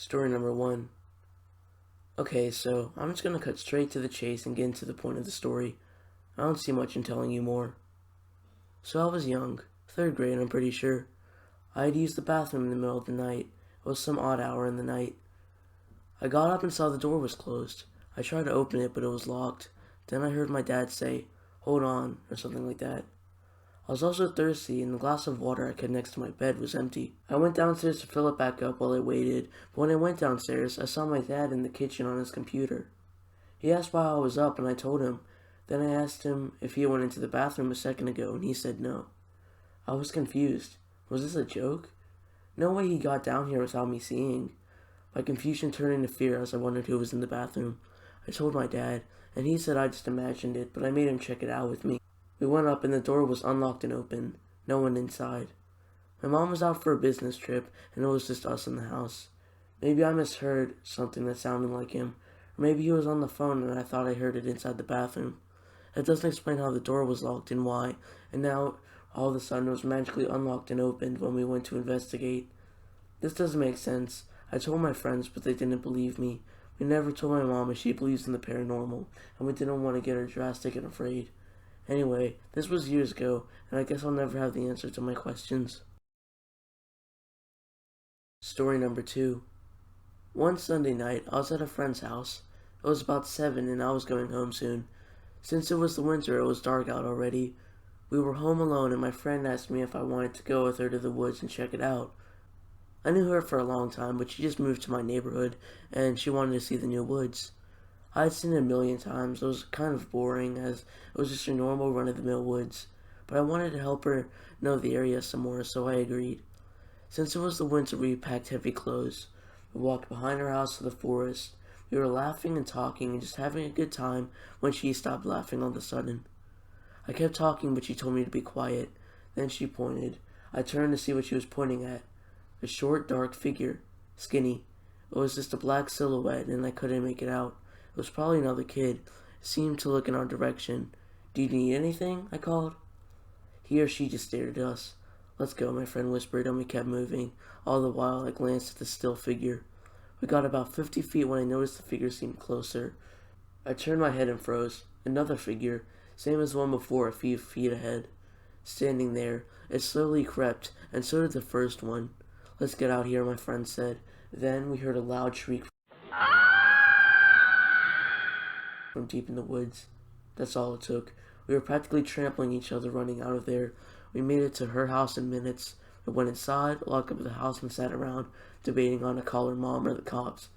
Story number one. Okay, so I'm just gonna cut straight to the chase and get into the point of the story. I don't see much in telling you more. So I was young, third grade I'm pretty sure. I had used the bathroom in the middle of the night. It was some odd hour in the night. I got up and saw the door was closed. I tried to open it, but it was locked. Then I heard my dad say, "Hold on," or something like that. I was also thirsty, and the glass of water I kept next to my bed was empty. I went downstairs to fill it back up while I waited, but when I went downstairs, I saw my dad in the kitchen on his computer. He asked why I was up, and I told him. Then I asked him if he went into the bathroom a second ago, and he said no. I was confused. Was this a joke? No way he got down here without me seeing. My confusion turned into fear as I wondered who was in the bathroom. I told my dad, and he said I just imagined it, but I made him check it out with me. We went up and the door was unlocked and open. No one inside. My mom was out for a business trip and it was just us in the house. Maybe I misheard something that sounded like him. Or maybe he was on the phone and I thought I heard it inside the bathroom. That doesn't explain how the door was locked and why, and now all of a sudden it was magically unlocked and opened when we went to investigate. This doesn't make sense. I told my friends, but they didn't believe me. We never told my mom if she believes in the paranormal, and we didn't want to get her drastic and afraid. Anyway, this was years ago, and I guess I'll never have the answer to my questions. Story number two. One Sunday night, I was at a friend's house. It was about 7 and I was going home soon. Since it was the winter, it was dark out already. We were home alone and my friend asked me if I wanted to go with her to the woods and check it out. I knew her for a long time, but she just moved to my neighborhood and she wanted to see the new woods. I had seen it a million times. It was kind of boring as it was just a normal run-of-the-mill woods, but I wanted to help her know the area some more, so I agreed. Since it was the winter, we packed heavy clothes. We walked behind her house to the forest. We were laughing and talking and just having a good time when she stopped laughing all of a sudden. I kept talking, but she told me to be quiet. Then she pointed. I turned to see what she was pointing at. A short, dark figure. Skinny. It was just a black silhouette, and I couldn't make it out. It was probably another kid. It seemed to look in our direction. "Do you need anything?" I called. He or she just stared at us. "Let's go," my friend whispered, and we kept moving. All the while, I glanced at the still figure. We got about 50 feet when I noticed the figure seemed closer. I turned my head and froze. Another figure, same as the one before, a few feet ahead. Standing there, it slowly crept, and so did the first one. "Let's get out here," my friend said. Then we heard a loud shriek from deep in the woods. That's all it took. We were practically trampling each other running out of there. We made it to her house in minutes. We went inside, locked up the house, and sat around, debating on to call her mom or the cops.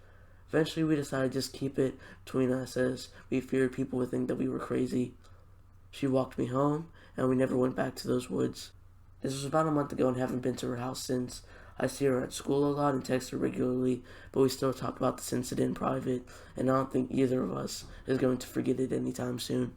Eventually we decided to just keep it between us as we feared people would think that we were crazy. She walked me home, and we never went back to those woods. This was about a month ago and haven't been to her house since. I see her at school a lot and text her regularly, but we still talk about this incident in private, and I don't think either of us is going to forget it anytime soon.